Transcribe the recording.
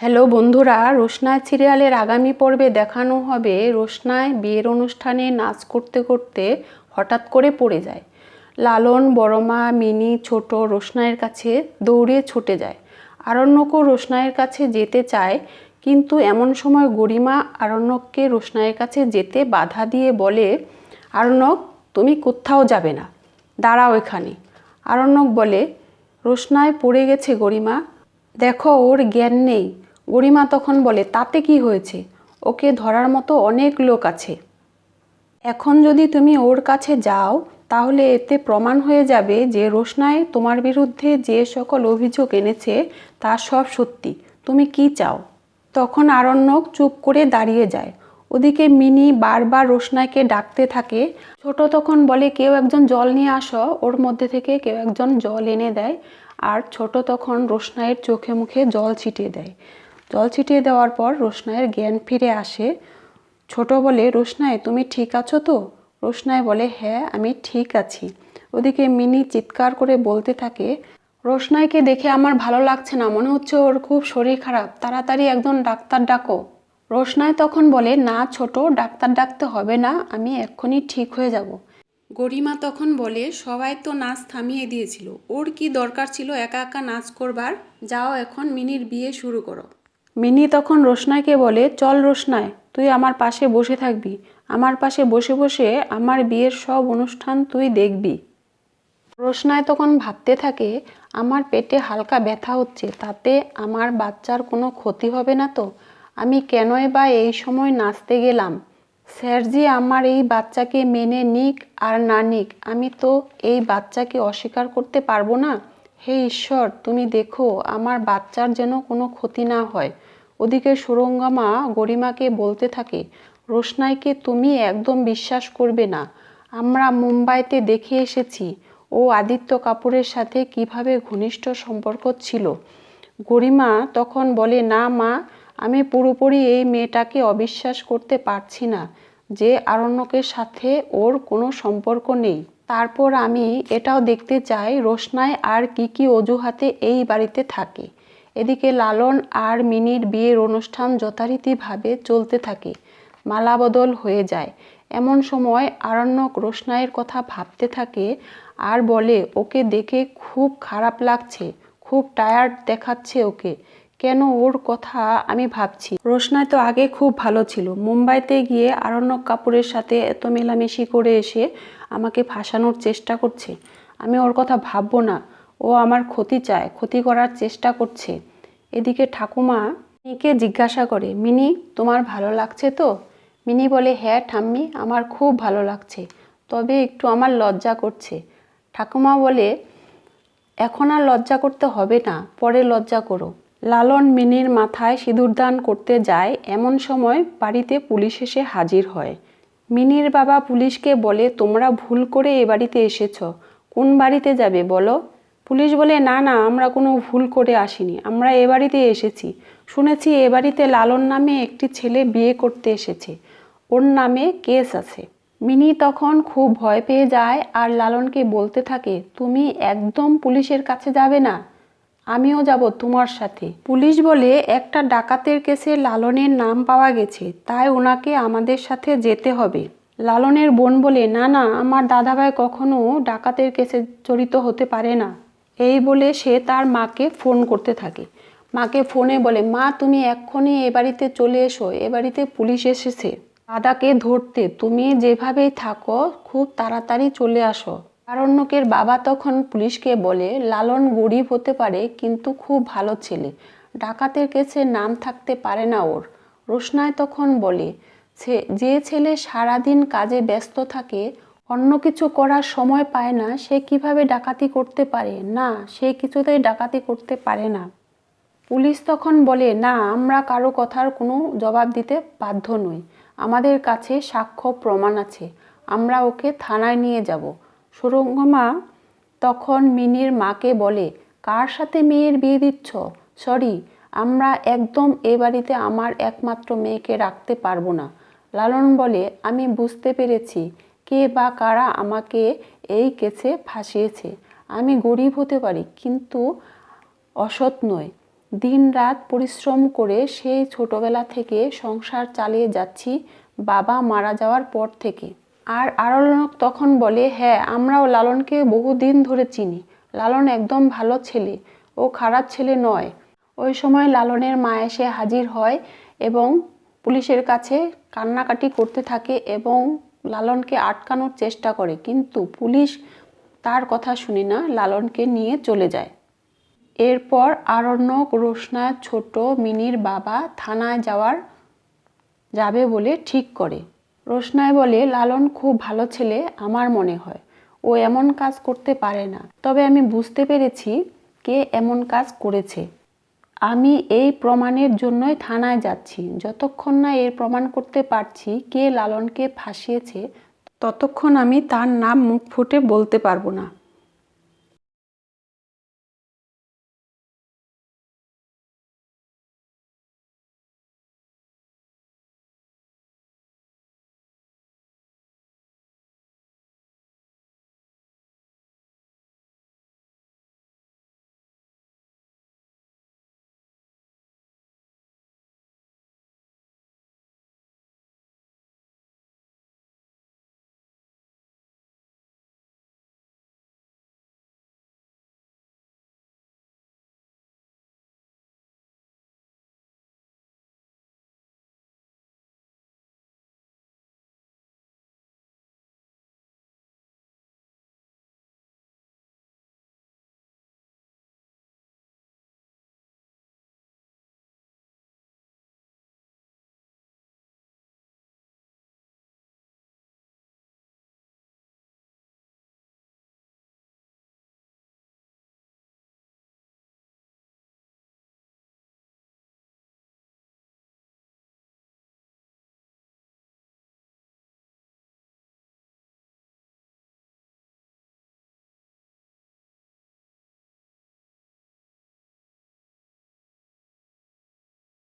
Hello বন্ধুরা, রোশনাই সিরিয়ালের আগামী পর্বে দেখানো হবে রোশনাই বিয়ের অনুষ্ঠানে নাচ করতে করতে হঠাৎ করে পড়ে যায়। লালন, বড়মা, মিনি, ছোট রোশনাইয়ের কাছে দৌড়ে ছুটে যায়। আরণ্যকও রোশনাইয়ের কাছে যেতে চায়, কিন্তু এমন সময় গরিমা আরণ্যককে রোশনাইয়ের কাছে যেতে বাধা দিয়ে বলে, আরণ্যক, তুমি কোথাও যাবে না, দাঁড়াও এখানে। আরণ্যক বলে, রোশনাই পড়ে গেছে গরিমা, দেখো ওর জ্ঞান নেই। গরিমা তখন বলে, তাতে কি হয়েছে, ওকে ধরার মতো অনেক লোক আছে। এখন যদি তুমি ওর কাছে যাও তাহলে এতে প্রমাণ হয়ে যাবে যে রোশনাই তোমার বিরুদ্ধে যে সকল অভিযোগ এনেছে তা সব সত্যি। তুমি কি চাও? তখন আরণ্যক চুপ করে দাঁড়িয়ে যায়। ওদিকে মিনি বারবার রোশনাইকে ডাকতে থাকে। ছোট তখন বলে, কেউ একজন জল নিয়ে আসো। ওর মধ্যে থেকে কেউ একজন জল এনে দেয়, আর ছোট তখন রোশনাইয়ের চোখে মুখে জল ছিটিয়ে দেয়। জল ছিটিয়ে দেওয়ার পর রোশনাইয়ের জ্ঞান ফিরে আসে। ছোট বলে, রোশনাই তুমি ঠিক আছো তো? রোশনাই বলে, হ্যাঁ আমি ঠিক আছি। ওদিকে মিনি চিৎকার করে বলতে থাকে, রোশনাইকে দেখে আমার ভালো লাগছে না, মনে হচ্ছে ওর খুব শরীর খারাপ, তাড়াতাড়ি একজন ডাক্তার ডাকো। রোশনাই তখন বলে, না ছোট, ডাক্তার ডাকতে হবে না, আমি এক্ষুনি ঠিক হয়ে যাব। গরিমা তখন বলে, সবাই তো নাচ থামিয়ে দিয়েছিল, ওর কি দরকার ছিল একা একা নাচ করবার? যাও এখন মিনির বিয়ে শুরু করো। মিনি তখন রোশনাইকে বলে, চল রোশনাই, তুই আমার পাশে বসে থাকবি, আমার পাশে বসে বসে আমার বিয়ের সব অনুষ্ঠান তুই দেখবি। রোশনাই তখন ভাবতে থাকে, আমার পেটে হালকা ব্যথা হচ্ছে, তাতে আমার বাচ্চার কোনো ক্ষতি হবে না তো? আমি কেনই বা এই সময় নাচতে গেলাম? স্যারজি আমার এই বাচ্চাকে মেনে নিক আর না নিক, আমি তো এই বাচ্চাকে অস্বীকার করতে পারবো না। হে ঈশ্বর, তুমি দেখো আমার বাচ্চার যেন কোনো ক্ষতি না হয়। ওদিকে সুরঙ্গমা গরিমাকে বলতে থাকে, রোশনাইকে তুমি একদম বিশ্বাস করবে না। আমরা মুম্বাইতে দেখে এসেছি ও আদিত্য কাপুরের সাথে কিভাবে ঘনিষ্ঠ সম্পর্ক ছিল। গরিমা তখন বলে, না মা, আমি পুরোপুরি এই মেয়েটাকে অবিশ্বাস করতে পারছি না যে আরণ্যকের সাথে ওর কোনো সম্পর্ক নেই। তারপর আমি এটাও দেখতে চাই রোশনাই আর কি অজুহাতে এই বাড়িতে থাকে। এদিকে লালন আর মিনির বিয়ের অনুষ্ঠান যথারীতিভাবে চলতে থাকে। মালা বদল হয়ে যায়। এমন সময় আরণ্যক রোশনাইয়ের কথা ভাবতে থাকে আর বলে, ওকে দেখে খুব খারাপ লাগছে, খুব টায়ার্ড দেখাচ্ছে ওকে। কেন ওর কথা আমি ভাবছি? রোশনাই তো আগে খুব ভালো ছিল, মুম্বাইতে গিয়ে আরণ্যক কাপুরের সাথে এত মেলামেশি করে এসে আমাকে ফাঁসানোর চেষ্টা করছে। আমি ওর কথা ভাববো না, ও আমার ক্ষতি চায়, ক্ষতি করার চেষ্টা করছে। এদিকে ঠাকুমা মিনিকে জিজ্ঞাসা করে, মিনি তোমার ভালো লাগছে তো? মিনি বলে, হ্যাঁ ঠাম্মি, আমার খুব ভালো লাগছে, তবে একটু আমার লজ্জা করছে। ঠাকুমা বলে, এখন আর লজ্জা করতে হবে না, পরে লজ্জা করো। লালন মিনির মাথায় সিঁদুরদান করতে যায়। এমন সময় বাড়িতে পুলিশ এসে হাজির হয়। মিনির বাবা পুলিশকে বলে, তোমরা ভুল করে এ বাড়িতে এসেছ, কোন বাড়িতে যাবে বলো? পুলিশ বলে, না না, আমরা কোনো ভুল করে আসিনি, আমরা এ বাড়িতে এসেছি। শুনেছি এ বাড়িতে লালন নামে একটি ছেলে বিয়ে করতে এসেছে, ওর নামে কেস আছে। মিনি তখন খুব ভয় পেয়ে যায় আর লালনকে বলতে থাকে, তুমি একদম পুলিশের কাছে যাবে না, আমিও যাব তোমার সাথে। পুলিশ বলে, একটা ডাকাতের কেসে লালনের নাম পাওয়া গেছে, তাই ওনাকে আমাদের সাথে যেতে হবে। লালনের বোন বলে, না না, আমার দাদাভাই কখনো ডাকাতের কেসে জড়িত হতে পারে না। এই বলে সে তার মাকে ফোন করতে থাকে। মাকে ফোনে বলে, মা তুমি এক্ষুনি এ বাড়িতে চলে এসো, এ বাড়িতে পুলিশ এসেছে দাদাকে ধরতে, তুমি যেভাবেই থাকো খুব তাড়াতাড়ি চলে আসো। আরণ্যকের বাবা তখন পুলিশকে বলে, লালন গরিব হতে পারে কিন্তু খুব ভালো ছেলে, ডাকাতের কেসে নাম থাকতে পারে না ওর। রোশনাই তখন বলে, যে ছেলে সারাদিন কাজে ব্যস্ত থাকে, অন্য কিছু করার সময় পায় না, সে কিভাবে ডাকাতি করতে পারে? না, সে কিছুতেই ডাকাতি করতে পারে না। পুলিশ তখন বলে, না, আমরা কারো কথার কোনো জবাব দিতে বাধ্য নই, আমাদের কাছে সাক্ষ্য প্রমাণ আছে, আমরা ওকে থানায় নিয়ে যাব। সুরঙ্গমা তখন মিনির মাকে বলে, কার সাথে মেয়ের বিয়ে দিচ্ছ? সরি, আমরা একদম এ বাড়িতে আমার একমাত্র মেয়েকে রাখতে পারবো না। লালন বলে, আমি বুঝতে পেরেছি কে বা কারা আমাকে এই কেসে ফাঁসিয়েছে। আমি গরিব হতে পারি কিন্তু অসৎ নয়। দিনরাত পরিশ্রম করে সেই ছোটবেলা থেকে সংসার চালিয়ে যাচ্ছি বাবা মারা যাওয়ার পর থেকে। আর আরণ্যক তখন বলে, হ্যাঁ, আমরাও লালনকে বহুদিন ধরে চিনি। লালন একদম ভালো ছেলে, ও খারাপ ছেলে নয়। ওই সময় লালনের মা এসে হাজির হয় এবং পুলিশের কাছে কান্নাকাটি করতে থাকে এবং লালনকে আটকানোর চেষ্টা করে, কিন্তু পুলিশ তার কথা শুনে না, লালনকে নিয়ে চলে যায়। এরপর আরণ্যক, রোশনা, ছোট, মিনির বাবা থানায় যাবে বলে ঠিক করে। রোশনায় বলে, লালন খুব ভালো ছেলে আমার মনে হয়, ও এমন কাজ করতে পারে না। তবে আমি বুঝতে পেরেছি কে এমন কাজ করেছে। আমি এই প্রমাণের জন্যই থানায় যাচ্ছি। যতক্ষণ না এর প্রমাণ করতে পারছি কে লালনকে ফাঁসিয়েছে, ততক্ষণ আমি তার নাম মুখ ফুটে বলতে পারবো না।